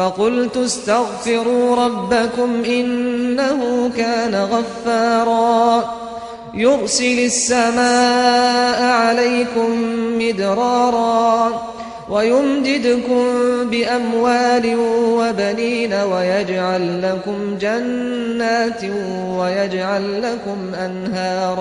فقلت استغفروا ربكم إنه كان غفارا يرسل السماء عليكم مدرارا ويمددكم بأموال وبنين ويجعل لكم جنات ويجعل لكم أنهارا